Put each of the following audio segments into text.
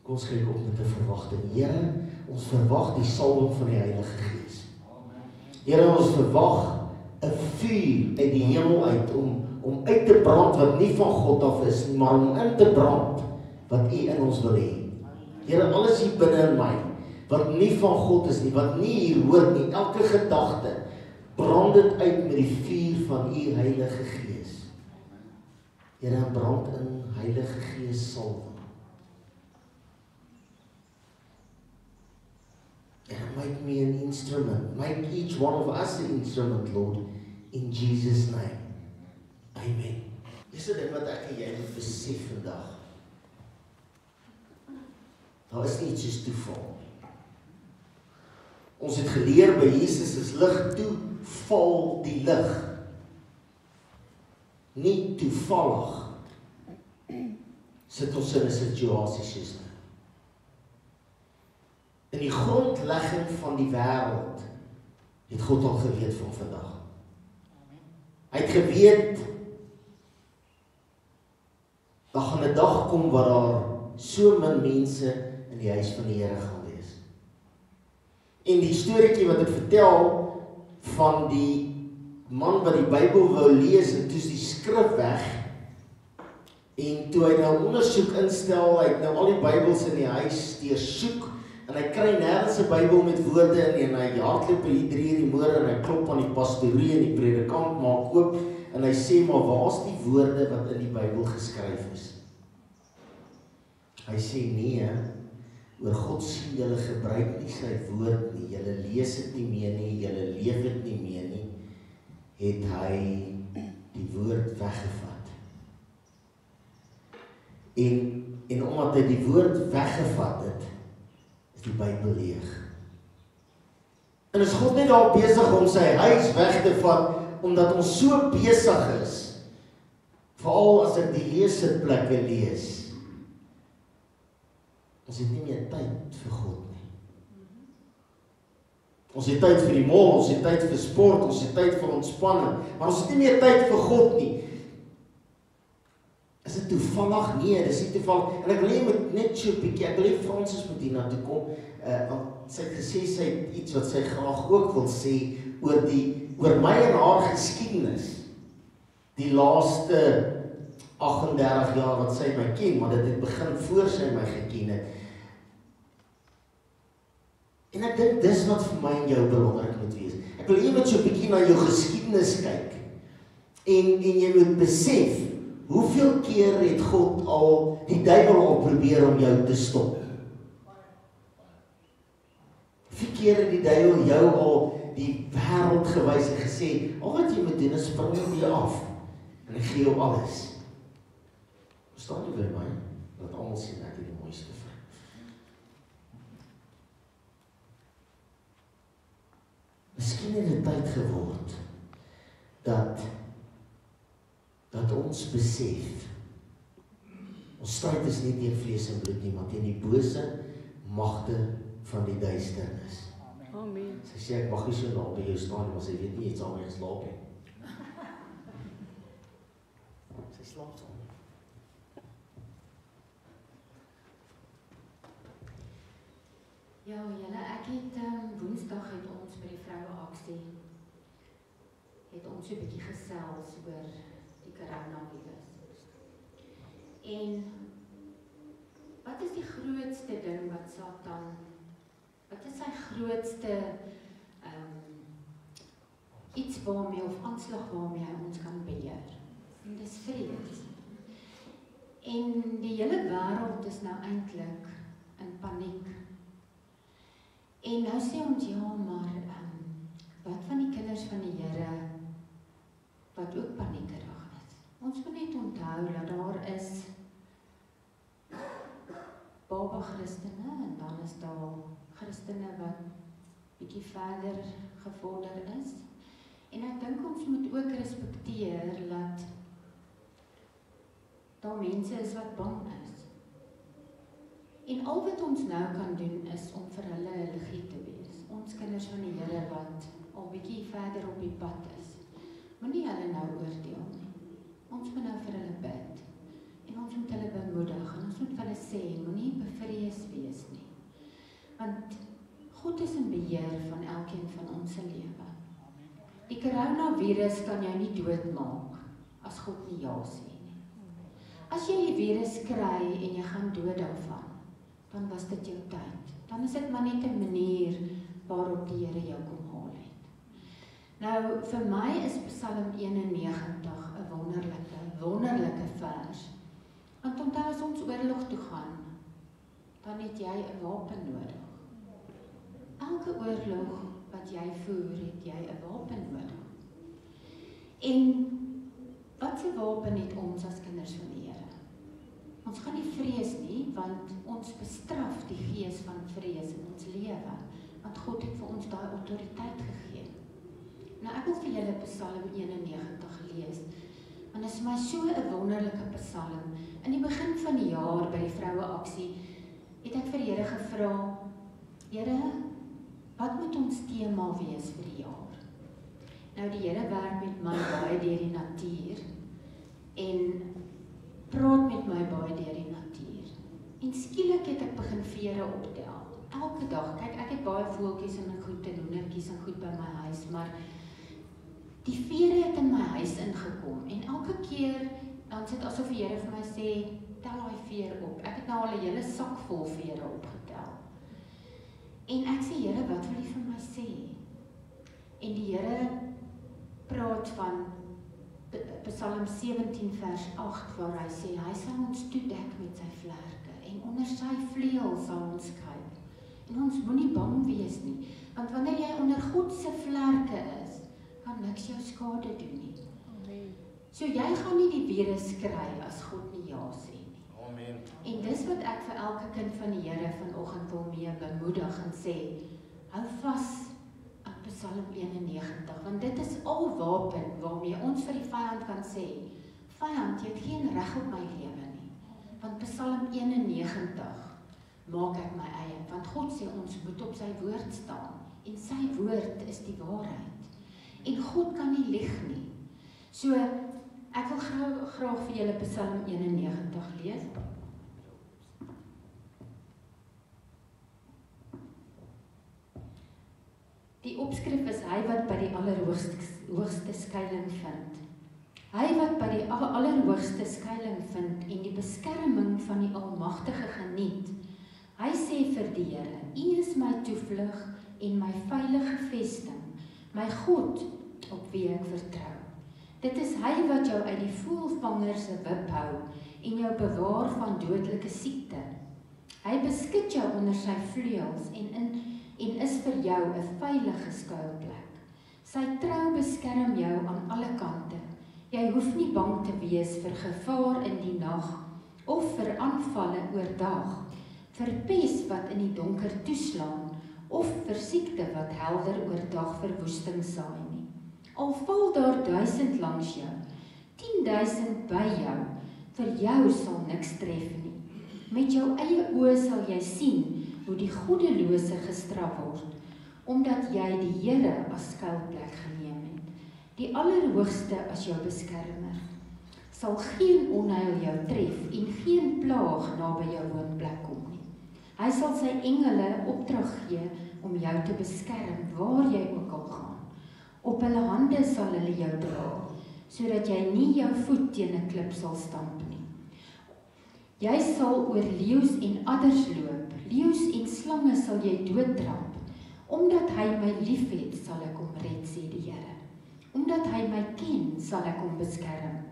Kom ons kyk op met 'n verwagting. Here, ons verwag die salwing van die Heilige Gees. Here, ons verwag 'n vuur uit die hemel uit om uit te brand wat nie van God af is nie, maar om in te brand wat U in ons wil hê. Here, alles hier binne in my wat nie van God is nie, wat nie hier hoort nie, elke gedagte, brand dit uit met die vuur van U Heilige Gees. Here, brand in Heilige Gees salwing. And make me an instrument. Make each one of us an instrument, Lord, in Jesus' name. Amen. Dis dit wat ek en jy moet besef vandag. Daar is nie iets soos toeval. Ons het geleer by Jesus is lig, toe val die lig. Nie toevallig sit ons in 'n situasie soos nou. In die grondlegging van die wêreld het God al geweet van vandag. Hy het geweet daar gaan 'n dag kom waar daar so min mense in die huis van die Here gaan wees. En die storieetjie wat ek vertel van die man wat die Bybel wou lees en toe is die skrif weg en toe hy nou ondersoek instel, hy het nou al die Bybels in die huis deursoek en hy kry nêrens 'n Bybel met woorde in en hy hardloop hier 3 uur die môre en hy klop aan die pastorie en die predikant maak oop en hy sê maar waar's die woorde wat in die Bybel geskryf is? Hy sê nee, oor God sien julle gebruik nie sy woord nie, julle lees dit nie meer nie, julle leef dit nie meer nie, het hy die woord weggevat. En omdat hy die woord weggevat het, is die Bybel leeg. En is God net daar besig om sy huis weg te vat, omdat ons so besig is, veral as ek die leesitplekke lees, ons het nie meer tyd vir God nie. Ons het tyd vir die mall, ons het tyd vir sport, ons het tyd vir ontspanning, maar ons het nie meer tyd vir God nie. Is dit toevallig? Nee, dis nie toevallig. En ek wil jy moet net so 'n bietjie, ek wil jy Fransis moet hier na toe kom, want sy het gesê sy het iets wat sy graag ook wil sê oor my en haar geskiedenis. Die laaste 38 jaar wat sy my ken, maar dit het begin voor sy my geken het. En ek dink dis wat vir my en jou belangrik moet wees. Ek wil jy moet so 'n bietjie na jou geskiedenis kyk. En jy moet besef, hoeveel keer het God al, die duiwel al probeer om jou te stop? Hoeveel keer het die duiwel jou al die wêreld gewys en gesê, al wat jy moet doen is spring op jou af, en ek gee jou alles. Verstaan jy by my? Dat almal sien ek die mooiste vrou. Miskien het dit tyd geword, dat ons besef, ons stryd is nie teen vlees en bloed nie, maar teen die bose magte van die duisternis. Amen. Sy sê, ek mag nie so naby jou staan, maar sy weet nie, jy het saam mee geslaap nie. Sy slaap saam. Ja, julle, ek het Woensdag het ons by die vroue aksie het ons so 'n bietjie gesels oor die coronavirus. En wat is die grootste ding wat Satan, wat is sy grootste iets waarmee of aanslag waarmee hy ons kan beheer? En dis vrees. En die hele wêreld is nou eintlik in paniek. En nou sê ons, ja, maar wat van die kinders van die Here wat ook paniekerig is? Ons moet net onthou dat daar is baba Christene en dan is daar Christene wat bietjie verder gevorder is. En ek dink ons moet ook respekteer dat daar mense is wat bang is. En al wat ons nou kan doen is om vir hulle 'n liggie te wees. Ons kinders van die Here wat al bietjie verder op die pad is. Moenie hulle nou oordeel nie. Ons moet nou vir hulle bid. En ons moet hulle bemoedig en ons moet vir hulle sê, moenie bevrees beheer van elkeen van ons se lewe. Die coronavirus kan jou nie doodmaak as God nie ja sê nie. As jy die virus kry en jy gaan dood daarvan, dan was dit jou tyd. Dan is dit maar net 'n manier waarop die Here jou kom haal het. Nou, vir my is Psalm 91 'n wonderlike vers. Want onthou as ons oorlog toe gaan, dan het jy 'n wapen nodig. Elke oorlog wat jy voer, het jy 'n wapen nodig. En wat 'n wapen het ons as kinders van die Here? Ons gaan nie vrees nie, want ons bestraf die gees van vrees in ons lewe, want God het vir ons daai autoriteit gegee. Nou ek wil vir julle Psalm 91 lees, want dit is my so 'n wonderlike Psalm. In die begin van die jaar by die vroue aksie, het ek vir die Here gevra, Here, wat moet ons tema wees vir die jaar? Nou die Here werk met my baie deur die natuur, en praat met my baie deur die natuur. En skielik het ek begin vere optel. Elke dag, kyk ek het baie voeltjies en goed en hoendertjies en goed by my huis, maar die vere het in my huis ingekom. En elke keer, dan sit asof die Here vir my sê, tel daai veer op. Ek het nou al 'n hele sak vol vere opgetel. En ek sê, Here, wat wil U vir my sê? En die Here praat van Psalm 17 vers 8 waar hy sê, hy sal ons toedek met sy vlerke en onder sy vleuel sal ons skuil. En ons moenie bang wees nie, want wanneer jy onder God se vlerke is, kan niks jou skade doen nie. Amen. So jy gaan nie die virus kry as God nie ja sê nie. Amen. En dis wat ek vir elke kind van die Here vanoggend wil mee bemoedig en sê, hou vas Psalm 91, want dit is al wapen waarmee ons vir die vyand kan sê, vyand, jy het geen reg op my lewe nie, want Psalm 91 maak ek my eie, want God sê ons moet op sy woord staan, en sy woord is die waarheid, en God kan nie lieg nie. So, ek wil graag vir julle Psalm 91 lees. Die opskrif is hy wat by die allerhoogste skuilings vind. Hy wat by die allerhoogste skuilings vind en die beskerming van die Almagtige geniet. Hy sê vir die Here, U is my toevlug en my veilige vesting, my God op wie ek vertrou. Dit is hy wat jou uit die voëlvanger se wip hou en jou bewaar van dodelike siekte. Hy beskut jou onder sy vleuels en is vir jou 'n veilige skuilplek. Sy trou beskerm jou aan alle kante. Jy hoef nie bang te wees vir gevaar in die nag of vir aanvalle oordag, vir pes wat in die donker toeslaan of vir siekte wat helder oordag verwoesting saai nie. Al val daar 1000 langs jou, 10.000 by jou, vir jou sal niks tref nie. Met jou eie oë sal jy sien hoe die goddelose gestraf word, omdat jy die Here as skuilplek geneem het. Die Allerhoogste as jou beskermer, sal geen onheil jou tref en geen plaag naby jou woonplek kom nie. Hy sal sy engele opdrag gee om jou te beskerm waar jy ook al gaan. Op hulle hande sal hulle jou dra, sodat jy nie jou voet teen 'n klip sal stamp nie. Jy sal oor leeu's en adders loop, leeu's en slange sal jy doodtrap. Omdat hy my liefhet, sal ek hom red, sê die Here. Omdat hy my ken, sal ek hom beskerm.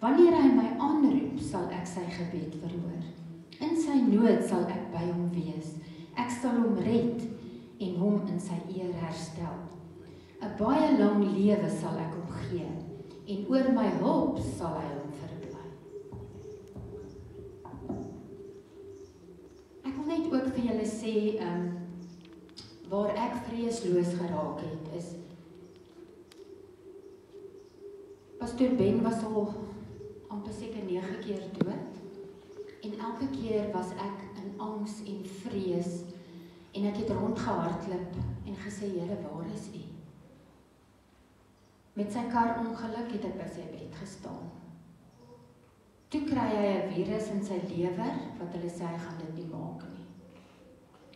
Wanneer hy my aanroep, sal ek sy gebed verhoor. In sy nood sal ek by hom wees. Ek sal hom red en hom in sy eer herstel. 'n Baie lang lewe sal ek hom gee en oor my hulp sal hy hom verbly. Ek wil net ook vir julle sê, waar ek vreesloos geraak het, is Pastor Ben was al amper seker 9 keer dood, en elke keer was ek in angs en vrees, en ek het rondgehardloop en gesê, Here, waar is U? Met sy karongeluk het ek by sy bed gestaan. Toe kry hy 'n virus in sy lewer, wat hulle sê hy gaan dit nie maak nie.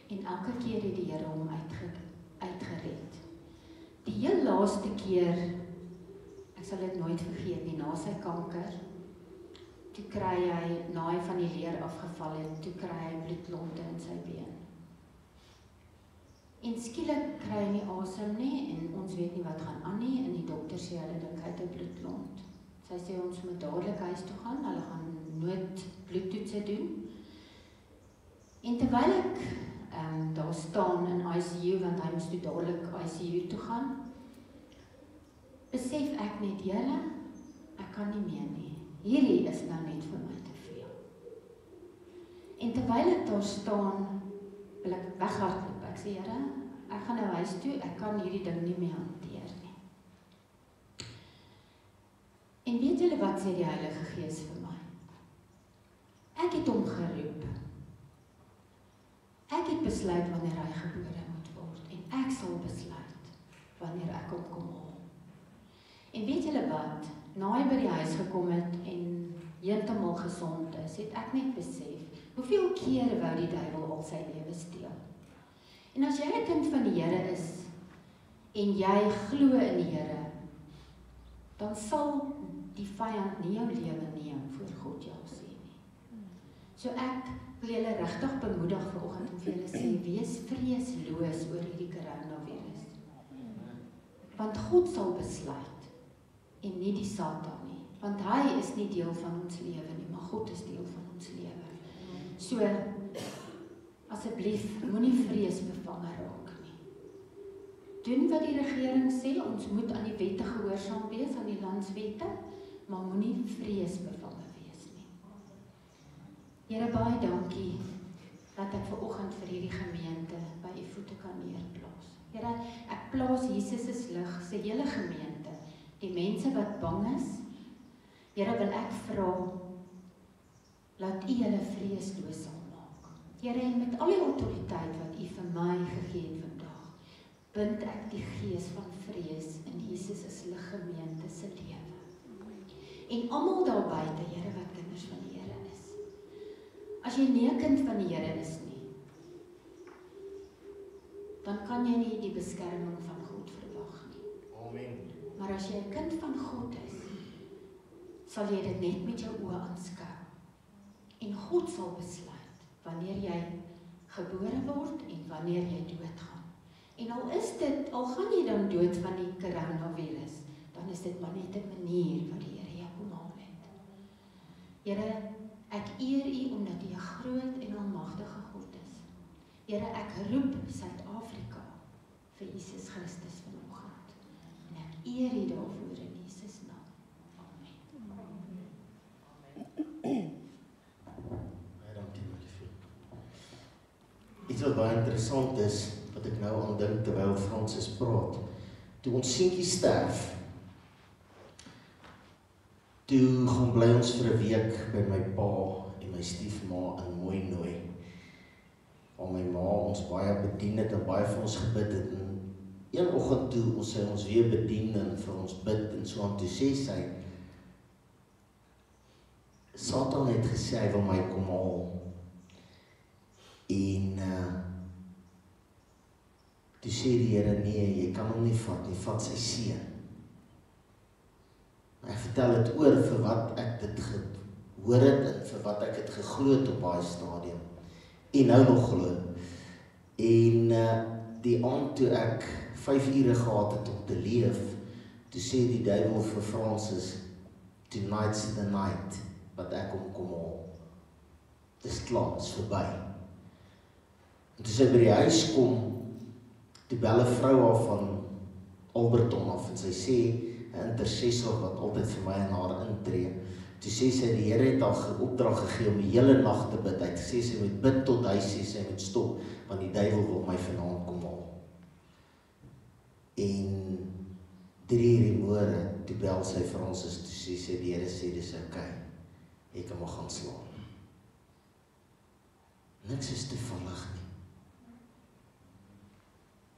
En elke keer het die Here hom uitgered. Die heel laaste keer, ek sal dit nooit vergeet nie, na sy kanker, toe kry hy, na hy van die leer afgeval het, toe kry hy bloedklonte in sy been. En skielik kry hy nie asem nie, en ons weet nie wat gaan aan nie, en die dokter sê hulle dink hy het 'n bloedklont. Sy sê ons moet dadelik huis toe gaan, hulle gaan noodbloedtoetse doen. En terwyl ek daar staan in ICU, want hy moes toe dadelik ICU toe gaan, besef ek net, Here, ek kan nie meer nie. Hierdie is nou net vir my te veel. En terwyl ek daar staan, wil ek weghardloop. Ek sê, Here, ek gaan nou huis toe, ek kan hierdie ding nie meer hanteer nie. En weet julle wat sê die Heilige Gees vir my? Ek het hom geroep. Ek het besluit wanneer hy gebore moet word, en ek sal besluit wanneer ek hom kom haal. En weet julle wat? Na hy by die huis gekom het en heeltemal gesond is, het ek net besef, hoeveel kere wou die duiwel al sy lewe steel. En as jy 'n kind van die Here is, en jy glo in die Here, dan sal die vyand nie jou lewe neem voor God jou sê nie. So ek wil julle regtig bemoedig vanoggend om vir julle sê, wees vreesloos oor hierdie coronavirus. Want God sal besluit, en nie die Satan nie. Want hy is nie deel van ons lewe nie, maar God is deel van ons lewe. So, asseblief, moenie vreesbevange raak nie. Doen wat die regering sê, ons moet aan die wette gehoorsaam wees, aan die landswette, maar moenie vreesbevange wees nie. Here, baie dankie dat ek vanoggend vir hierdie gemeente by u voete kan neerplaas. Here, ek plaas Jesus se lig, sy hele gemeente, die mense wat bang is. Here, wil ek vra, laat u hulle vreesloos sal maak. Here, en met al die autoriteit wat u vir my gegee het vandag, bind ek die gees van vrees in Jesus se gemeente se lewe. En almal daar buite, Here, wat kinders van die Here is. As jy nie 'n kind van die Here is nie, dan kan jy nie die beskerming van God verwag nie. Amen. Maar as jy 'n kind van God is, sal jy dit net met jou oë aanskou. En God sal besluit wanneer jy gebore word en wanneer jy doodgaan. En al gaan jy dan dood van die coronavirus, dan is dit maar net 'n manier wat die Here jou kom haal het. Here, ek eer u omdat u 'n groot en almagtige God is. Here, ek roep Suid-Afrika vir Jesus Christus vanoggend. En ek eer u daarvoor in Jesus naam. Iets wat baie interessant is, wat ek nou aan dink terwyl Francis praat. Toe ons seentjie sterf, toe gaan bly ons vir 'n week by my pa en my stiefma in Mooinooi. Waar my ma ons baie bedien het en baie vir ons gebid het. En een oggend toe ons sy ons weer bedien en vir ons bid en so aan, toe sê sy, Satan het gesê hy wil my kom haal. En toe sê die Here, nee, jy kan hom nie vat nie, vat sy seun. Ek vertel dit oor vir wat ek dit gehoor het en vir wat ek het geglo het op baie stadium. En nou nog glo. En die aand toe ek 5 ure gehad het om te leef, toe sê die duiwel vir Francis, tonight's the night, wat ek hom kom haal. Dis klaar, is verby. En toe sy by die huis kom, toe bel 'n vrou haar van Alberton af, en sy sê, 'n intercessor wat altyd vir my en haar intree, toe sê sy, die Here het haar opdrag gegee om die hele nag te bid, hy het gesê sy moet bid tot hy sê sy moet stop, want die duiwel wil my vanaand kom haal. En 3 uur die môre, toe bel sy Francis, toe sê sy, die Here sê, dis okay, jy kan maar gaan slaap. Niks is toevallig nie.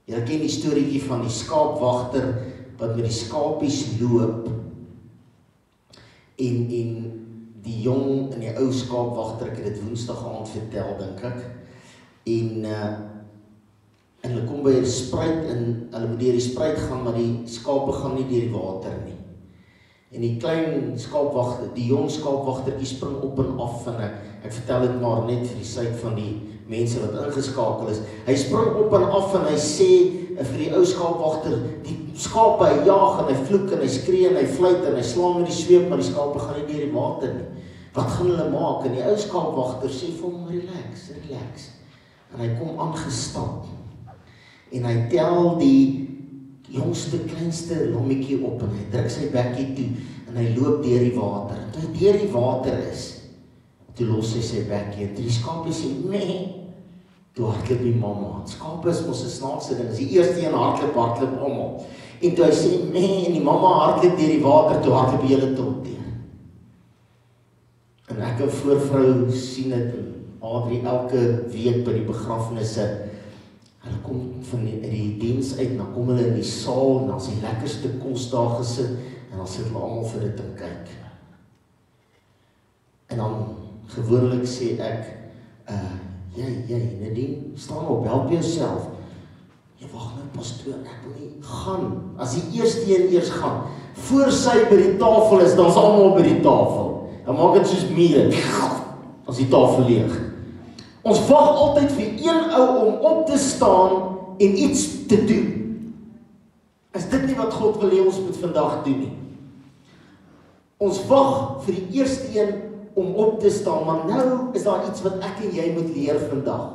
Jy ken die storieetjie van die skaapwagter wat met die skapies loop en die jong en die ou skaapwagter, ek het dit Woensdag aand vertel, dink ek. En En hulle kom by 'n spruit en hulle moet deur die spruit gaan, maar die skape gaan nie deur die water nie. En die klein skaapwagter, die jong skaapwagtertjie spring op en af en ek vertel dit maar net vir die syk van die mense wat ingeskakel is. Hy spring op en af en hy sê vir die ou skaapwagter, die skape hy jaag en hy vloek en hy skree en hy fluit en hy slaan met die sweep, maar die skape gaan nie deur die water nie. Wat gaan hulle maak? En die ou skaapwagter sê vir hom, relax. En hy kom aangestap. En hy tel die jongste, kleinste lommetjie op en hy druk sy bekkie toe en hy loop deur die water. En toe hy deur die water is, toe los hy sy bekkie en toe die skaapie sê, nee, toe hardloop die mamma. Skape is mos 'n snaakse ding, is die eerste een hardloop almal. En toe hy sê, nee, en die mamma hardloop deur die water, toe hardloop die hele trop deur. En ek en voorvrou sien dit, Adrie elke week by die begrafnisse. Hulle kom van die diens uit, dan kom hulle in die saal, en dan is die lekkerste kos daar gesit, en dan sit hulle almal vir dit en kyk. En dan gewoonlik sê ek, jy, Nadine, staan op, help jouself. Jy wag nou pastoor, ek wil nie gaan. As die eerste een eers gaan, voor sy by die tafel is, dan is almal by die tafel. Dan maak dit soos mure, as die tafel leeg. Ons wag altyd vir een ou om op te staan en iets te doen. Is dit nie wat God wil hê ons moet vandag doen nie? Ons wag vir die eerste een om op te staan, maar nou is daar iets wat ek en jy moet leer vandag.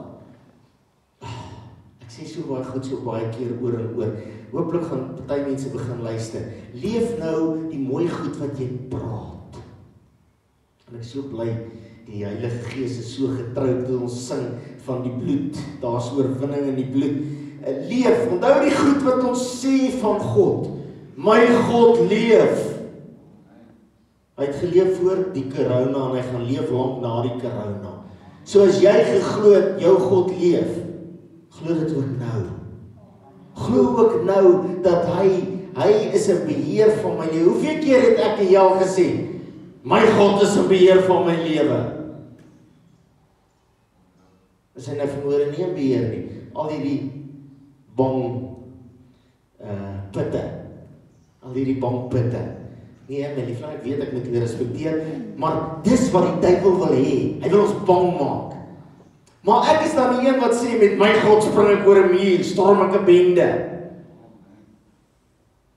Ek sê so baie goed, so baie keer oor en oor. Hooplik gaan party mense begin luister. Leef nou die mooi goed wat jy praat. En ek is so bly, die Heilige Gees is so getrou toe ons sing van die bloed. Daar is oorwinning in die bloed. Leef, onthou die goed wat ons sê van God. My God leef. Hy het geleef voor die corona en hy gaan leef lank na die corona. So as jy geglo het, jou God leef, glo dit ook nou. Glo ook nou dat hy is 'n beheer van my lewe. Hoeveel keer het ek en jy al gesê, my God is 'n beheer van my lewe? Is hy nou vermoere nie 'n beheer nie? Al hierdie bang putte. Al hierdie bang putte. Nee, my liefde, ek weet ek moet dit respekteer, maar dis wat die duiwel wil hê. Hy wil ons bang maak. Maar ek is dan die een wat sê, met my God spring ek oor 'n muur, storm ek 'n bende.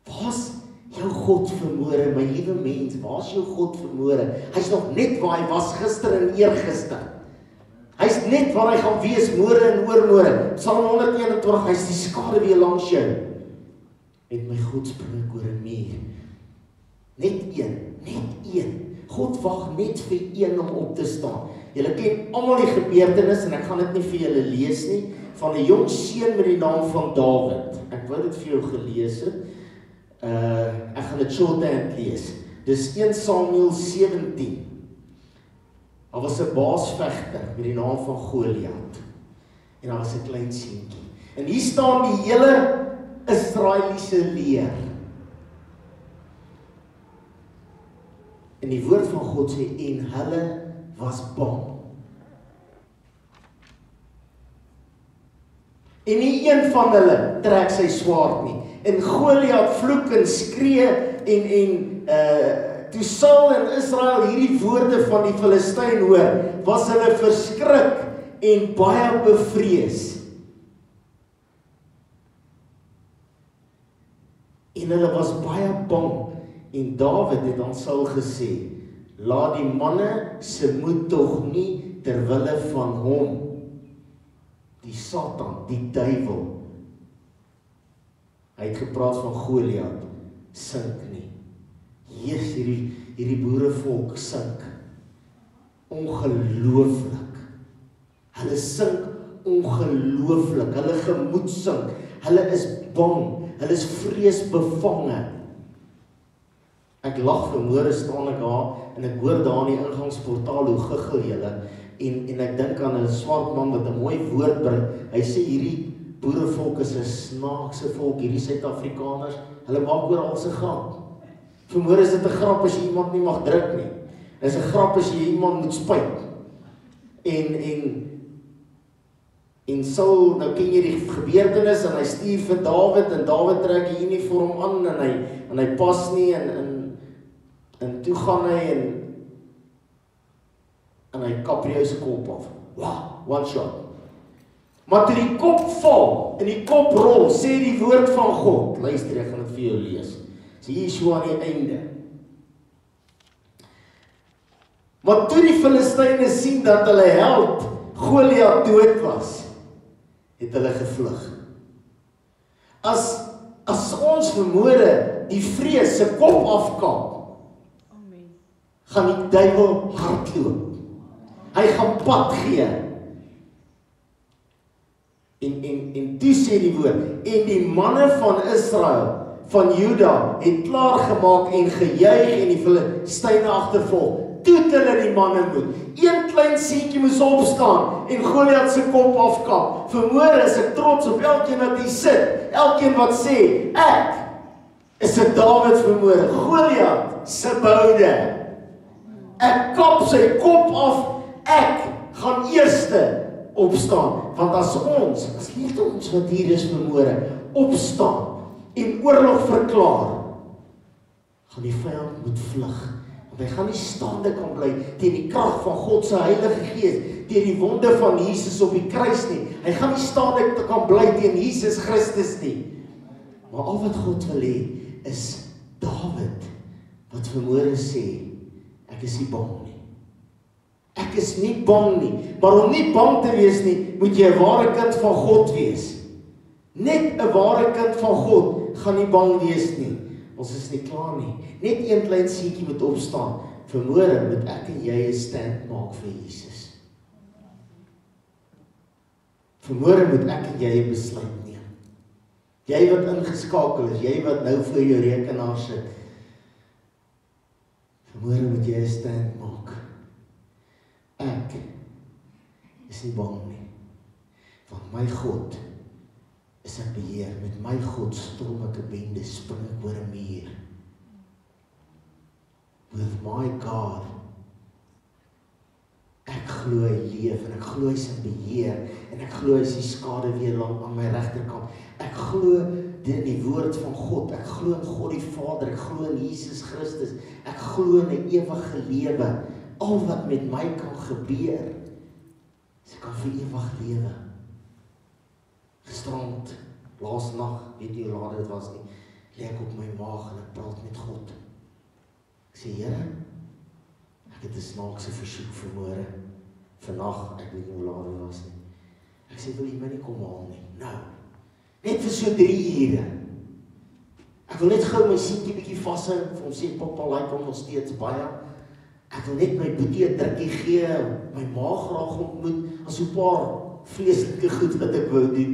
Waar's jou God vermoere, my liewe mens? Waar's jou God vermoere? Hy's nog net waar hy was gister en eergister. Hy's net waar hy gaan wees môre en oormôre. Psalm 121, hy's die skaduwee langs jou. Met my God spring ek oor 'n muur. Net een. God wag net vir een om op te staan. Julle ken almal die gebeurtenis en ek gaan dit nie vir julle lees nie, van 'n jong seun met die naam van Dawid. Ek wou dit vir jou gelees het. Ek gaan dit shorthand lees. Dis 1 Samuel 17. Daar was 'n baasvegter met die naam van Goliat. En daar was 'n klein seentjie. En hier staan die hele Israeliese leer. En die woord van God sê, en hulle was bang. En nie een van hulle trek sy swaard nie. En Goliat vloek en skree en toe Saul en Israel hierdie woorde van die Filistyn hoor, was hulle verskrik en baie bevrees. En hulle was baie bang. En Dawid het aan Saul gesê, laat die manne se moed tog nie terwille van hom, die Satan, die duiwel. Hy het gepraat van Goliat, sink nie. Jesus, hierdie boerevolk sink. Ongelooflik. Hulle sink ongelooflik. Hulle gemoed sink. Hulle is bang. Hulle is vreesbevange. Ek lag vanmôre staan ek daar en ek hoor daar in die ingangsportaal hoe giggel julle en ek dink aan 'n swart man wat 'n mooi woord bring. Hy sê hierdie boerevolk is 'n snaakse volk, hierdie Suid-Afrikaners, hulle maak oral se grap. Vanmôre is dit 'n grap as jy iemand nie mag druk nie. Dis 'n grap as jy iemand moet spuit. En En Saul, nou ken jy die gebeurtenis, en hy stuur vir Dawid, en Dawid trek die uniform aan, en hy pas nie, en toe gaan hy, en hy kap jou se kop af. Wow, one shot. Maar toe die kop val, en die kop rol, sê die woord van God, luister, ek gaan dit vir jou lees. So hier is so aan die einde. Maar toe die Filistyne sien dat hulle held Goliat dood was, het hulle gevlug. As ons vermoede die vrees se kop afkap, gaan die duiwel hardloop. Hy gaan pad gee. En toe sê die woord, en die manne van Israel, van Juda, het klaargemaak en gejuig en die Filistyne agtervolg. Toe het hulle die manne moed. Een klein seentjie moes opstaan en Goliat se kop afkap. Vermoere is ek trots op elkeen wat hier sit. Elkeen wat sê, ek is 'n Dawid vermoere. Goliat se boude. Ek kap sy kop af. Ek gaan eerste opstaan. Want as net ons wat hier is vermoere, opstaan en oorlog verklaar, gaan die vyand moet vlug. Want hy gaan nie staande kan bly teen die krag van God se Heilige Gees, teen die wonde van Jesus op die kruis nie. Hy gaan nie staande kan bly teen Jesus Christus nie. Maar al wat God wil hê, is Dawid, wat vermoere sê, ek is nie bang nie. Ek is nie bang nie. Maar om nie bang te wees nie, moet jy 'n ware kind van God wees. Net 'n ware kind van God gaan nie bang wees nie. Ons is nie klaar nie. Net een klein seentjie moet opstaan. Vermoere moet ek en jy 'n stand maak vir Jesus. Vermoere moet ek en jy 'n besluit neem. Jy wat ingeskakel is, jy wat nou voor jou rekenaar sit. Vermoere moet jy 'n stand maak. Ek is nie bang nie. Want my God is in beheer. Met my God storm ek 'n bende, spring ek oor 'n muur. With my God, ek glo hy leef, en ek glo hy's in beheer, en ek glo hy's die skade weer lang aan my regterkant. Ek glo in die woord van God, ek glo in God die Vader, ek glo in Jesus Christus, ek glo in 'n ewige lewe. Al wat met my kan gebeur, is ek kan vir ewig lewe. Gisterand, laasnag, weet jy hoe laat dit was nie, lê ek op my maag en ek praat met God. Ek sê, Here, ek het 'n snaakse versoek vermoere. Vannag, ek weet nie hoe laat dit was nie. Ek sê, wil jy my nie kom haal nie? Nou, net vir so 3 ure. Ek wil net gou my seentjie bietjie vashou, vir hom sê, Papa, lyk hom nog steeds baie. Ek wil net my boetie 'n drukkie gee, my ma graag ontmoet, as so 'n paar vleeslike goed wat ek wou doen.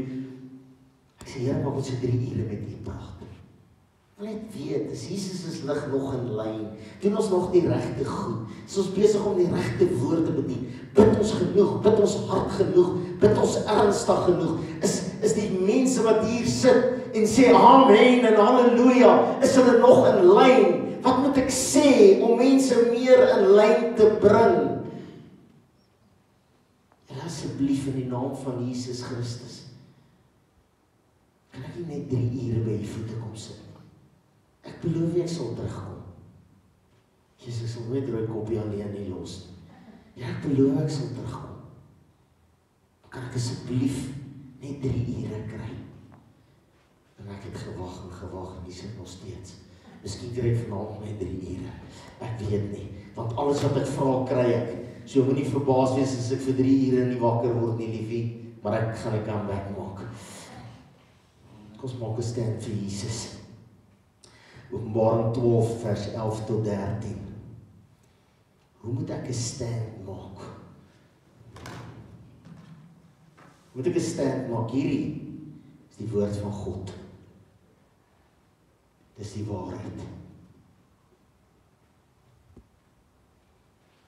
Ek sê, Here, maar moet so 3 ure met U praat. Wil net weet, is Jesus is lig nog in lyn? Doen ons nog die regte goed? Is ons besig om die regte woord te bedien? Bid ons genoeg? Bid ons hard genoeg? Bid ons ernstig genoeg? Is die mense wat hier sit en sê amen en halleluja, is hulle nog in lyn? Wat moet ek sê om mense meer in lyn te bring? En asseblief in die naam van Jesus Christus, kan ek nie net 3 ure by U voete kom sit nie. Ek beloof ek sal terugkom. Jesus sal nooit rooi koppie alleen nie los. Ja, ek beloof ek sal terugkom. Kan ek asseblief net 3 ure kry? En ek het gewag en die sit nog steeds. Miskien kry ek vanaand my 3 ure. Ek weet nie, want alles wat ek vra kry ek. So moenie verbaas wees as ek vir 3 ure nie wakker word nie, liefie, maar ek gaan 'n comeback maak. Kom ons maak 'n stand vir Jesus. Openbaring 12 vers 11 tot 13. Hoe moet ek 'n stand maak? Moet ek 'n stand maak? Hierdie is die woord van God. Dis die waarheid.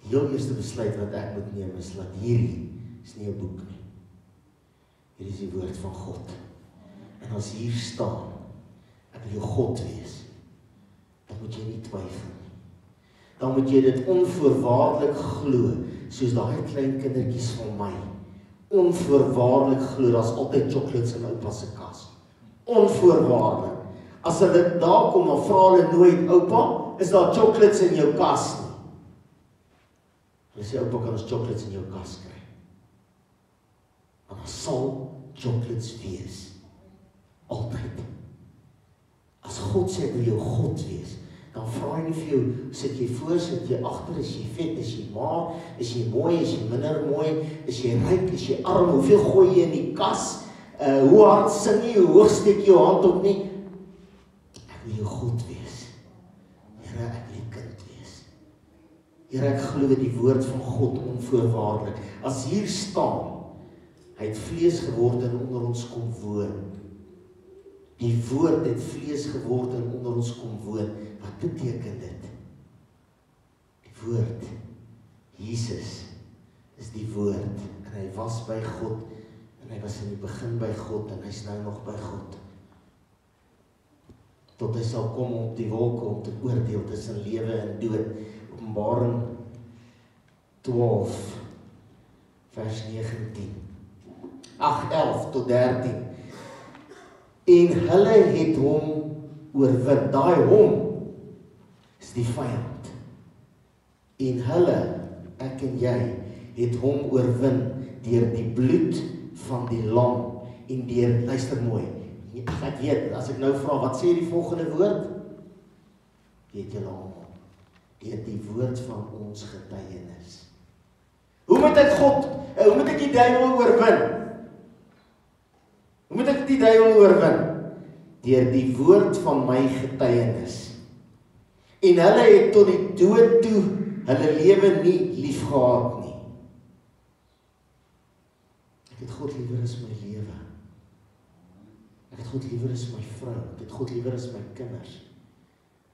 Die heel eerste besluit wat ek moet neem is dat hierdie is nie 'n boek nie. Hierdie is die woord van God. En as hier staan, ek wil jou God wees, dan moet jy nie twyfel nie. Dan moet jy dit onvoorwaardelik glo, soos daai klein kindertjies van my, onvoorwaardelik glo, daar's altyd chocolates in oupa se kas. Onvoorwaardelik. As hulle daar kom, dan vra hulle nooit, oupa, is daar chocolates in jou kas nie? Hulle sê, oupa, kan ons chocolates in jou kas kry? En daar sal chocolates wees. Altyd. As God sê, ek wil jou God wees, dan vra hy nie vir jou, sit jy voor, sit jy agter, is jy vet, is jy maar, is jy mooi, is jy minder mooi, is jy ryk, is jy arm, hoeveel gooi jy in die kas, hoe hard sing jy, hoe hoog steek jou hand op nie, ek wil jou God wees. Here, ek wil jou kind wees. Here, ek glo die woord van God onvoorwaardelik. As hier staan, hy het vlees geword en onder ons kom woon. Die woord het vlees geword en onder ons kom woon. Wat beteken dit? Die woord, Jesus, is die woord. En hy was by God, en hy was in die begin by God, en hy is nou nog by God. Tot hy sal kom op die wolke om te oordeel tussen lewe en dood. Openbaring 12, vers 19. 11 tot 13. En hulle het hom oorwin. Daai hom is die vyand. En hulle, ek en jy, het hom oorwin deur die bloed van die lam en deur, luister mooi, ek weet, as ek nou vra, wat sê die volgende woord? Weet julle almal, deur die woord van ons getuienis. Hoe moet ek die duiwel oorwin? Hoe moet ek die duiwel oorwin? Deur die woord van my getuienis. En hulle het tot die dood toe hulle lewe nie lief gehad nie. Ek het God liewer as my lewe. Ek het God liewer as my vrou. Ek het God liewer as my kinders.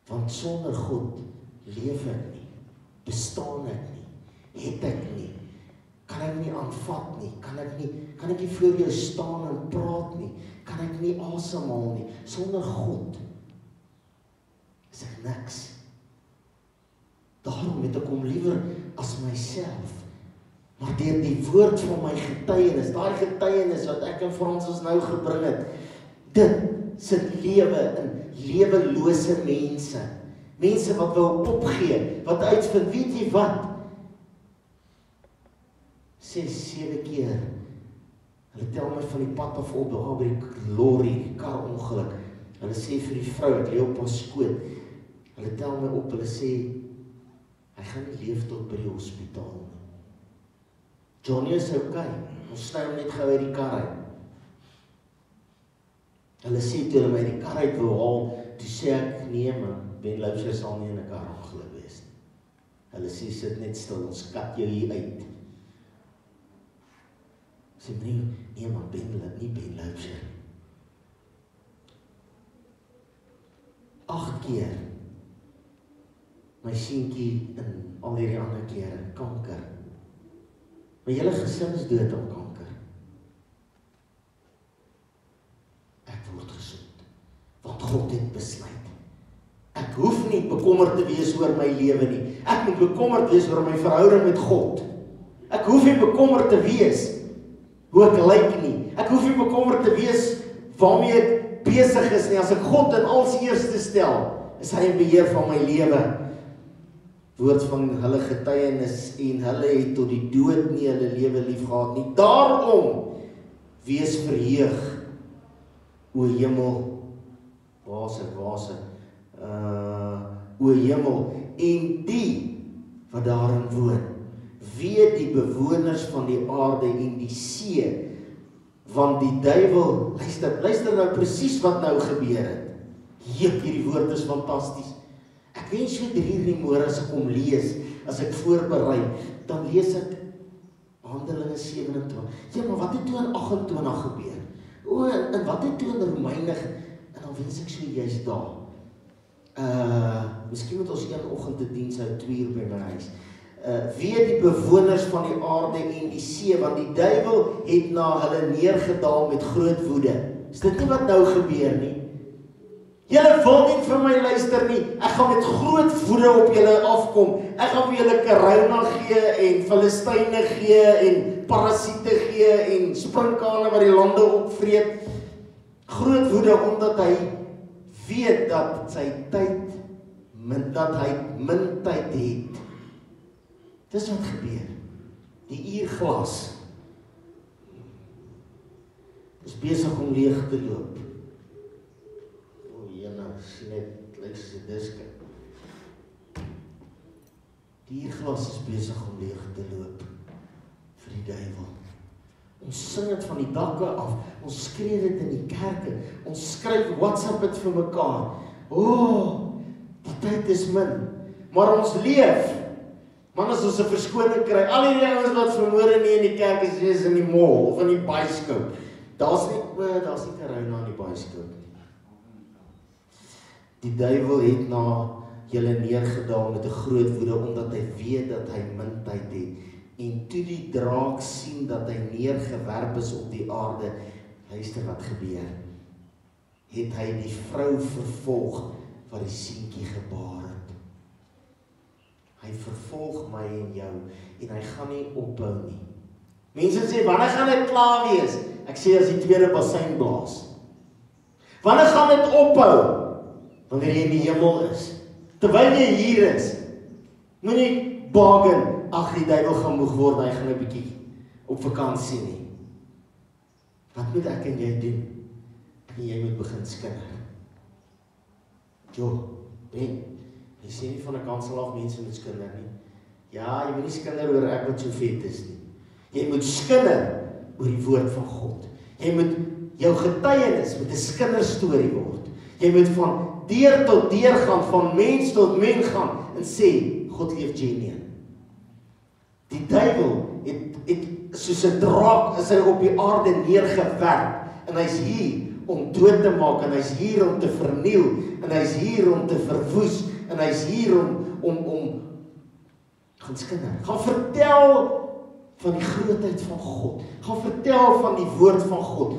Want sonder God leef ek nie, bestaan ek nie, het ek nie, kan ek nie aanvat nie, kan ek nie voor jou staan en praat nie, kan ek nie asemhaal nie, sonder God is ek niks. Daarom het ek hom liewer as myself, maar deur die woord van my getuienis, daai getuienis wat ek en Francis nou gebring het, dit sit lewe in lewelose mense, mense wat wil opgee, wat uitvind, weet jy wat? 6, 7 keer, hulle tel my van die pad af op, daar by die lorry, die kar ongeluk, hulle sê vir die vrou, ek lê op haar skoot, hulle tel my op, hulle sê, hy gaan nie leef tot by die hospitaal nie. Johnny is okay, ons sny hom net gou uit die kar uit. Hulle sê toe hulle my die kar uit wil haal, toe sê ek, nee man, Ben Loubser sal nie in 'n kar ongeluk wees nie. Hulle sê, sit net stil, ons kat jou hier uit. Sê, nee man, nie Ben Loubser. 8 keer, my seentjie en al hierdie ander kere, kanker. My hele gesin is dood aan kanker. Ek word gesond, want God het besluit. Ek hoef nie bekommerd te wees oor my lewe nie. Ek moet bekommerd wees oor my verhouding met God. Ek hoef nie bekommerd te wees hoe ek lyk nie. Ek hoef nie bekommerd te wees waarmee ek besig is nie. As ek God in als eerste stel, is hy in beheer van my lewe. Woord van hulle getuienis en hulle het tot die dood nie hulle lewe lief gehad nie. Daarom wees verheug, o hemel, waar is ek? O hemel, en die wat daarin woon, weet die bewoners van die aarde en die see, want die duiwel, luister nou presies wat nou gebeur het. Hierdie woord is fantasties. Ek wens so 3 uur die môre as ek hom lees, as ek voorberei, dan lees ek Handelinge 27. Ja, maar wat het toe in 28 gebeur? O, en wat het toe in Romeine, en dan wens ek so juist daar. Miskien moet ons een oggend te diens hou 2 uur by my huis. Weet die bewoners van die aarde en die see, want die duiwel het na hulle neergedaal met groot woede. Is dit nie wat nou gebeur nie? Julle wil nie vir my luister nie. Ek gaan met groot woede op julle afkom. Ek gaan vir julle korona gee en Filistyne gee en parasiete gee vee en sprinkane wat die lande opvreet. Groot woede omdat hy weet dat hy min tyd het. Dis wat gebeur. Die uurglas is besig om leeg te loop. O, jena, sien net, lyk soos 'n diske. Die uurglas is besig om leeg te loop vir die duiwel. Ons sing dit van die dakke af, ons skree dit in die kerke, ons skryf WhatsApp dit vir mekaar. O, die tyd is min, maar ons leef. Man, as ons 'n verskoning kry, al die ouens wat vermoere nie in die kerk is in die mall of in die bioskoop. Daar's nie corona in die bioskoop nie. Die duiwel het na julle neergedaal met 'n groot woede, omdat hy weet dat hy min tyd het. En toe die draak sien dat hy neergewerp is op die aarde, luister wat gebeur. Het hy die vrou vervolg wat die seentjie gebaar het. Hy vervolg my en jou en hy gaan nie ophou nie. Mense sê, wanneer gaan dit klaar wees? Ek sê as die tweede bassein blaas. Wanneer gaan dit ophou? Wanneer jy in die hemel is. Terwyl jy hier is, moenie bargain, ag die duiwel gaan moeg word, hy gaan 'n bietjie op vakansie nie. Wat moet ek en jy doen? En jy moet begin skinder. Jo, Ben, jy sê nie van 'n kansel af mense moet skinder nie. Ja, jy moet nie skinder oor ek wat so vet is nie. Jy moet skinder oor die woord van God. Jy moet jou getuienis met 'n skinderstorie word. Jy moet van deur tot deur gaan, van mens tot mens gaan en sê, God leef genuine. Die duiwel het soos 'n draak is hy op die aarde neergewerp en hy's hier om dood te maak en hy's hier om te verniel en hy's hier om te verwoes en hy's hier om gaan skinder. Gaan vertel van die grootheid van God. Gaan vertel van die woord van God.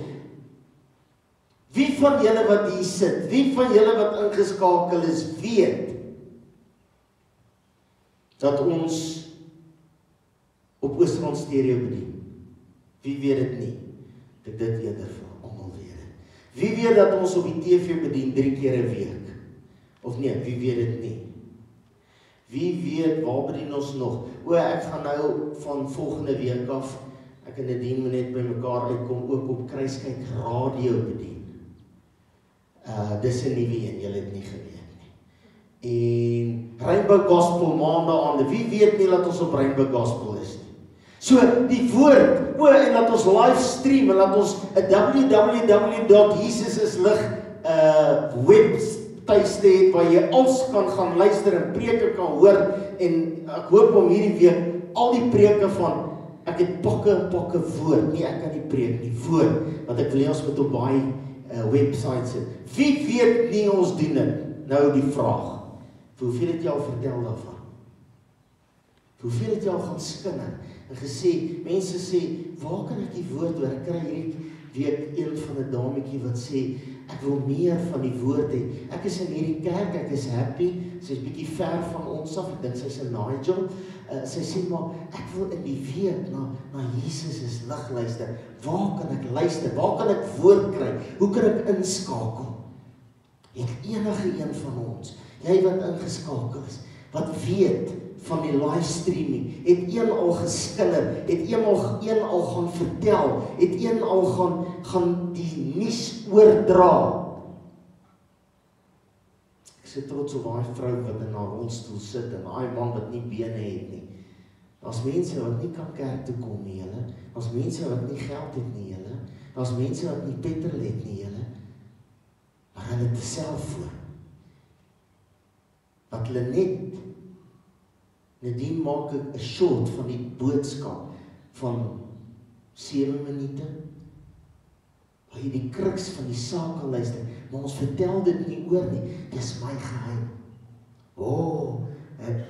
Wie van julle wat hier sit, wie van julle wat ingeskakel is, weet dat ons op Oosterrand stereo bedien? Wie weet dit nie? Dit eerder vir almal weet dit. Wie weet dat ons op die TV bedien 3 keer 'n week? Of nee, wie weet dit nie? Wie weet waar bedien ons nog? Ek gaan nou van volgende week af, ek en Nadine moet net by mekaar uitkom, ook op Kruiskyk radio bedien. Dis 'n nuwe een, julle het nie geweet nie. En Rainbow Gospel maandaande, wie weet nie dat ons op Rainbow Gospel is nie. So die woord, en laat ons livestream, en laat ons 'n www.jesusislig webtuiste het waar jy als kan gaan luister en preke kan hoor. En ek hoop om hierdie week al die preke van, ek het pakke woord, nie ek kan nie preek nie, woord, want ek wil nie ons met op baie websites sit. Wie weet nie ons doen dit? Nou die vraag, hoeveel het jy al vertel daarvan? Hoeveel het jy al gaan skinder? En gesê, mense sê, waar kan ek die woord hoor? Ek kry hierdie week een van 'n dametjie wat sê, ek wil meer van die woord hê. Ek is in hierdie kerk, ek is happy, sy is bietjie ver van ons af, ek dink sy is in Nigel. Sy sê maar, ek wil in die week na Jesus is lig luister. Waar kan ek luister? Waar kan ek woord kry? Hoe kan ek inskakel? Het enige een van ons, jy wat ingeskakel is, wat weet van die livestreaming, het een al geskinder, het een al gaan vertel, het een al gaan die nuus oordra. Ek sit trots op daai vrou wat in haar rolstoel sit en daai man wat nie bene het nie. Daar's mense wat nie kan kerk toe kom nie, julle. Daar's mense wat nie geld het nie, julle. Daar's mense wat nie petrol het nie, julle. Maar hulle het 'n selfoon. Wat hulle net Nadine maak 'n short van die boodskap van 7 minute. Waar jy die kruks van die saak kan luister, maar ons vertel dit nie oor nie. Dis my geheim.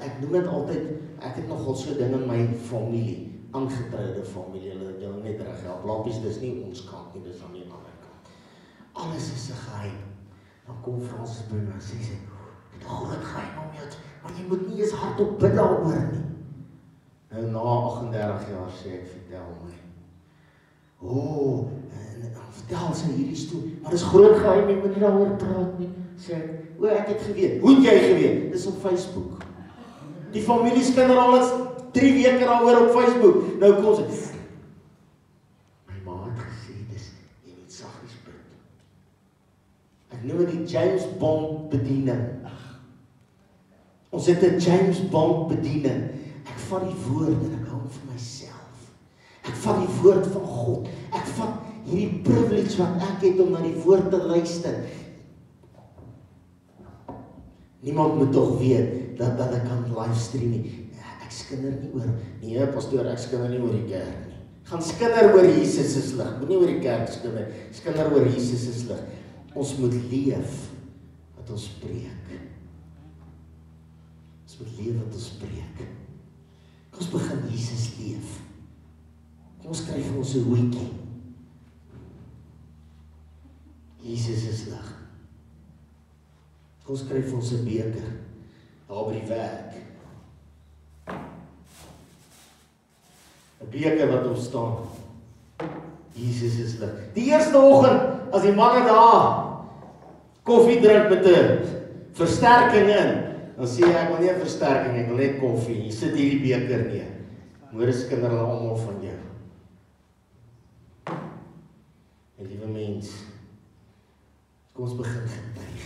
Ek noem dit altyd, ek het nogal so ding in my familie, aangetroude familie, hulle net reg help. Lappies, dis nie ons kant nie, dis aan die ander kant. Alles is 'n geheim. Dan kom Fransis by my en sê, dit groot geheim om jou, maar jy moet nie eens hardop bid daaroor nie. Nou na 38 jaar sê ek, vertel my. En vertel sy hierdie storie, maar dis groot geheim, jy moet nie daaroor praat nie. Sê ek, ek het geweet. Hoe het jy geweet? Dis op Facebook. Die familie skinder al is 3 weke daaroor op Facebook. Nou kom sy. My ma het gesê, jy moet saggies bid. Ek noem die James Bond bediening. Ons het 'n James Bond bediening. Ek vat die woord en ek hou vir myself. Ek vat die woord van God. Ek vat hierdie privilege wat ek het om na die woord te luister. Niemand moet toch weet dat ek kan livestream nie. Ek skinder nie oor, nee pastoor, ek skinder nie oor die kerk nie. Gaan skinder oor Jesus is lig. Moet nie oor die kerk skinder oor Jesus is lig. Ons moet leef wat ons preek. Ons moet leef wat ons preek. Kom ons begin Jesus leef. Kom ons skryf vir ons 'n hoetjie. Jesus is lig. Kom ons skryf vir ons 'n beker daar by die werk. 'n Beker wat op staan. Jesus is lig. Die eerste oggend as die manne daar koffie drink met 'n versterking in, dan sê ek wil nie 'n versterking, ek wil net koffie. Jy sit hierdie beker neer. Môre skinder hulle almal van jou. En liewe mens, kom ons begin getuig.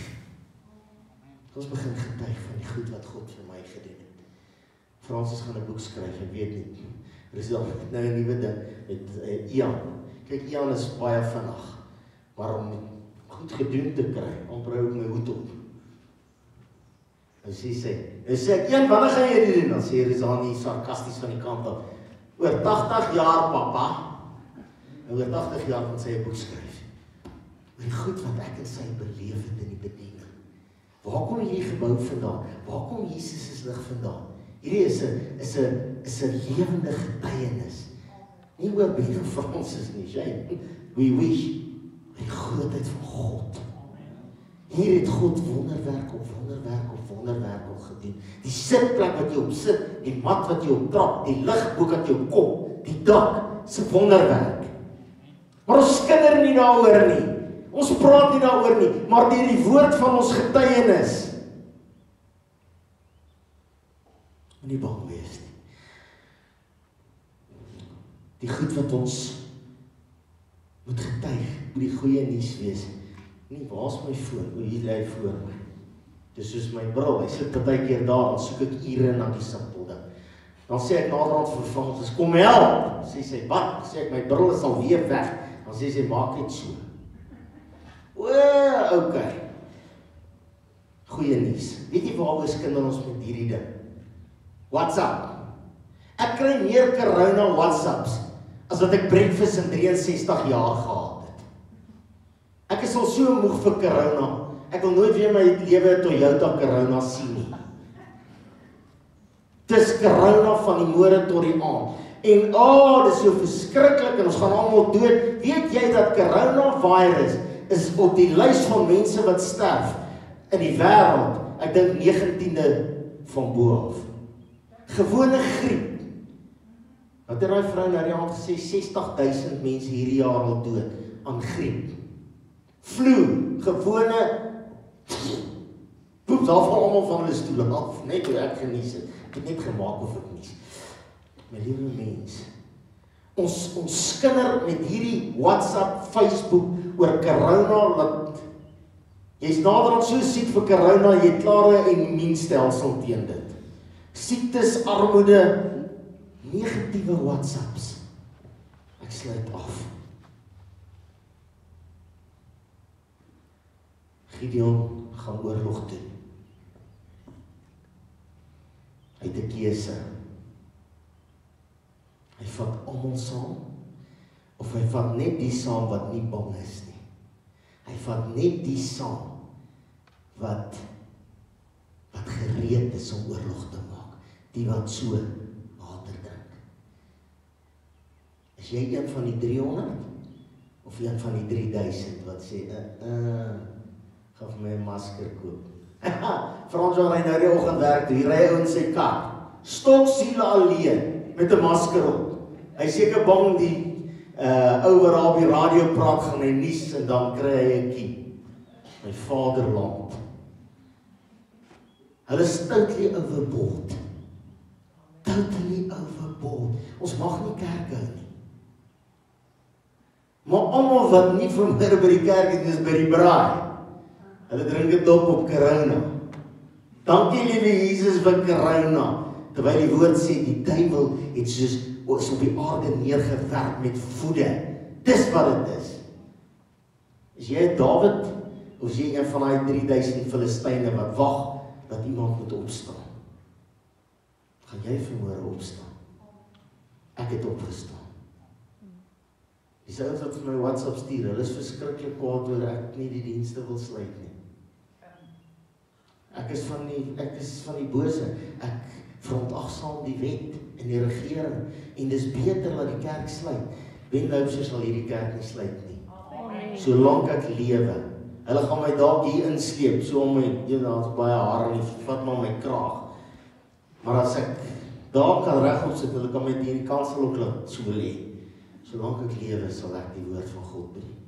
Kom ons begin getuig van die goed wat God vir my gedoen het. Francis gaan 'n boek skryf, ek weet nie. Er is nou 'n nuwe ding met Ian. Kyk, Ian is baie vinnig, maar om goed gedoen te kry, amper hou ek my hoed op. En sê ek, Ian, wanneer gaan jy dit doen? Dan sê Rizani sarkasties van die kant af. Oor 80 jaar, papa. En oor 80 jaar kan sy 'n boek skryf. Oor die goed wat ek en sy beleef het in die bediening. Waar kom hierdie gebou vandaan? Waar kom Jesus is lig vandaan? Hierdie is 'n lewende getuienis. Nie oor Benno Francis nie, jy. We wish. Die grootheid van God. Hier het God wonderwerk op wonderwerk op wonderwerk al gedoen. Die sitplek wat jy op sit, die mat wat jy op trap, die ligboek wat jy op kop, die dak, is 'n wonderwerk. Maar ons skinder nie daaroor nie. Ons praat nie daaroor nie, maar deur die woord van ons getuienis. Nie bang wees nie. Die goed wat ons moet getuig, moet die goeie nuus wees. Nie, waar is my foon? O, hier lê voor my. Dis soos my bril, hy sit partykeer daar, dan soek ek ure na die simpel ding. Dan sê ek naderhand vir Francis, kom help! Sê sy, wat? Sê ek, my bril is al weer weg. Dan sê sy, maak net so. Okay. Goeie nuus. Weet jy waaroor skinder ons met hierdie ding? WhatsApp. Ek kry meer corona WhatsApps as wat ek breakfast in 63 jaar gehad het. Ek is al so moeg vir corona. Ek wil nooit weer my lewe Toyota Corona sien nie. Dis corona van die môre tot die aand. En dis so verskriklik en ons gaan almal dood. Weet jy dat coronavirus is op die lys van mense wat sterf in die wêreld, ek dink 19de van bo af. Gewone griep. Wat het daai vrou nou die aand gesê, 60,000 mense hierdie jaar al dood aan griep. Flu, gewone poeps, daar val almal van hulle stoele af, net hoe ek genies het. Ek het net gemaak of ek nies. My liewe mens, ons skinder met hierdie WhatsApp, Facebook oor corona, dat jy's naderhand so siek vir corona, jy het klare immuunstelsel teen dit. Siektes, armoede, negatiewe WhatsApps. Ek sluit af. Gideon gaan oorlog doen. Hy het 'n keuse. Hy vat almal saam, of hy vat net die saam wat nie bang is nie. Hy vat net die saam wat gereed is om oorlog te maak. Die wat so water drink. Is jy een van die 300? Of een van die 3000 wat sê, gaan vir my 'n masker koop. Frans ry nou die oggend werk toe, hier ry hy in sy kar. Stoksiele alleen met 'n masker op. Hy seker bang die ou wat daar op die radio praat, gaan hy nies en dan kry hy 'n kie. My vaderland. Hulle is totally overboard. Totally overboard. Ons mag nie kerk hou nie. Maar almal wat nie vanmiddag by die kerk is by die braai. Hulle drink dit op corona. Dankie liewe Jesus vir corona. Terwyl die woord sê, die duiwel het soos op die aarde neergewerp met voede. Dis wat dit is. Is jy Dawid, of is jy een van die 3000 Filistyne wat wag, dat iemand moet opstaan? Gaan jy vanmôre opstaan? Ek het opgestaan. Die ouens wat vir my WhatsApp stuur, hulle is verskriklik kwaad oor ek nie die dienste wil sluit nie. Ek is van die bose. Ek verontagsaam die wet en die regering en dis beter dat die kerk sluit. Ben Loubser sal hierdie kerk nie sluit nie. Solank ek lewe. Hulle gaan my dalk hier insleep, so om my, daar's baie hare nie, vat maar my kraag. Maar as ek daar kan regop sit, hulle kan my die kansel ook laat so lê. Solank ek lewe, sal ek die woord van God bedien.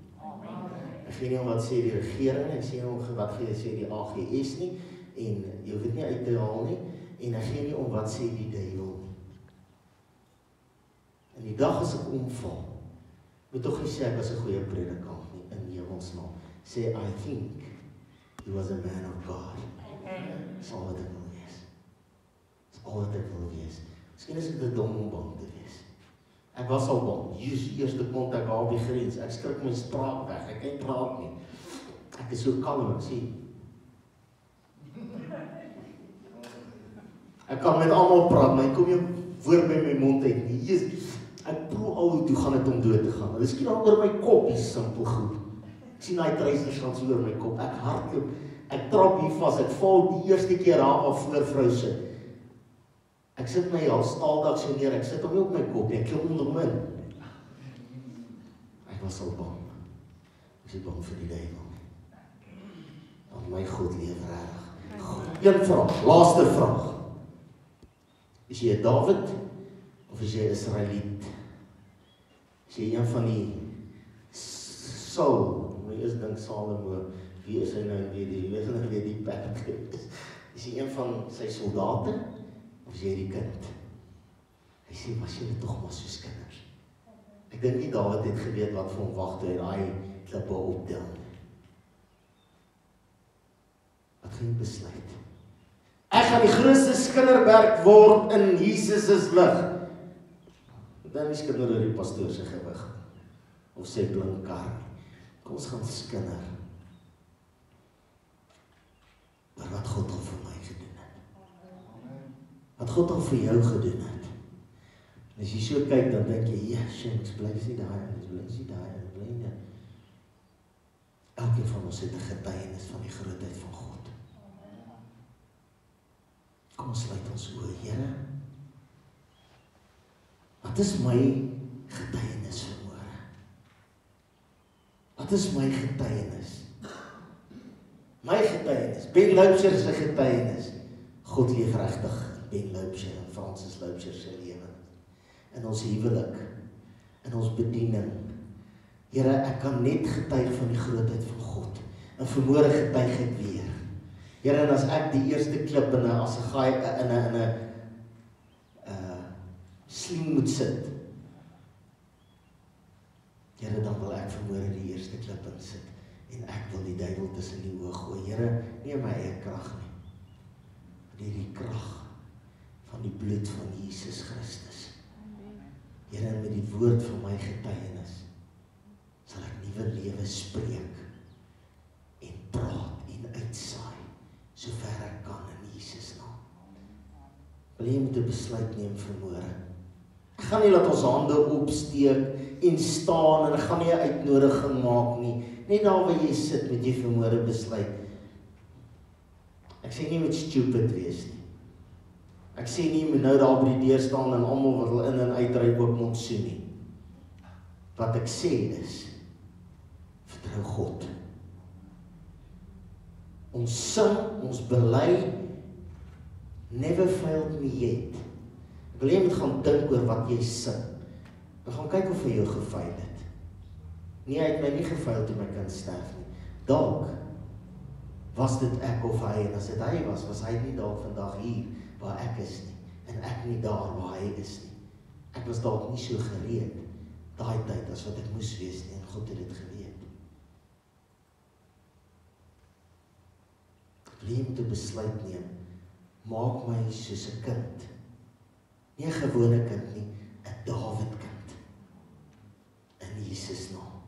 Ek gee nie om wat sê die regering, ek sê nie om wat sê die AGS nie, en jy hoef dit nie uit te haal nie, en ek gee nie om wat sê die duiwel nie. En die dag as ek omval, moet tog nie sê ek was 'n goeie predikant nie, in hemelsnaam. Sê, I think he was a man of God. Dis al wat ek wil wees. Dis al wat ek wil wees. Miskien is ek te dom om bang te wees. Ek was al bang. Eerste kontak daar op die grens. Ek skrik my spraak weg. Ek kan nie praat nie. Ek is so kalm, ek sê. Ek kan met almal praat, maar ek kom nie woord by my mond uit nie. Ek proe al hoe toe gaan dit om dood te gaan. Hulle skiet al oor my kop, die simpel goed. Ek sien daai treisers gaan so oor my kop. Ek hardloop, ek trap hier vas. Ek val die eerste keer daar waar voor vrou sit. Ek sit my al staaldak so neer. Ek sit hom nie op my kop nie. Ek klop hom in. Ek was al bang. Ek is bang vir die duiwel. Want my God leef reg. Een vraag, laaste vraag. Is jy 'n Dawid of is jy 'n Israeliet? Is jy een van die Saul? My eerste dink Salomo, wie is hy nou en wie die perd is? Is jy een van sy soldate of is jy die kind? Hy sê, was jy tog maar soos kinders? Ek dink nie Dawid het geweet wat vir hom wag toe hy daai klippe optel. Wat gaan jy besluit? Ek gaan die grootste skinderberg word in Jesus' lig. Dan nie skinder oor die pastoor se gewig of sy blink kar. Kom ons gaan skinder oor wat God al vir my gedoen het. Wat God al vir jou gedoen het. En as jy so kyk, dan dink jy, ja, ek bly nie daar, ek bly nie. Elkeen van ons het 'n getuienis van die grootheid van God. Kom ons sluit ons oë, Here. Wat is my getuienis vanmôre? Wat is my getuienis? My getuienis, Ben Loubser se getuienis. God leef regtig, Ben Loubser en Francis Loubser se lewe. In ons huwelik, in ons bediening. Here, ek kan net getuig van die grootheid van God. En vanmôre getuig ek weer. Here, en as ek die eerste klip in 'n assegaai in 'n sling moet sit. Here, dan wil ek vanmôre die eerste klip insit en ek wil die duiwel tussen die oë gooi. Here, nie my eie krag nie. Maar die krag van die bloed van Jesus Christus. Here, met die woord van my getuienis sal ek nuwe lewe spreek en praat en uitsaai sover ek kan in Jesus naam. Wil jy moet 'n besluit neem vanmôre? Ek gaan nie laat ons hande opsteek en staan en ek gaan nie 'n uitnodiging maak nie. Net daar waar jy sit moet jy vanmôre besluit. Ek sê nie met stupid wees nie. Ek sê nie moet nou daar by die deur staan en almal wat hulle in en uitry oop mond soen nie. Wat ek sê is, vertrou God. Ons sing, ons bely, never failed me yet. Ek wil jy moet gaan dink oor wat jy sing. Ek gaan kyk of hy jou gefaal het. Nee, hy het my nie gefaal toe my kind sterf nie. Dalk was dit ek of hy, en as dit hy was hy nie dalk vandag hier waar ek is nie, en ek nie daar waar hy is nie. Ek was dalk nie so gereed daai tyd as wat ek moes wees nie, en God het dit geweet. Ek wil moet 'n besluit neem, maak my soos 'n kind, nie 'n gewone kind nie, 'n Dawid kind, in Jesus naam.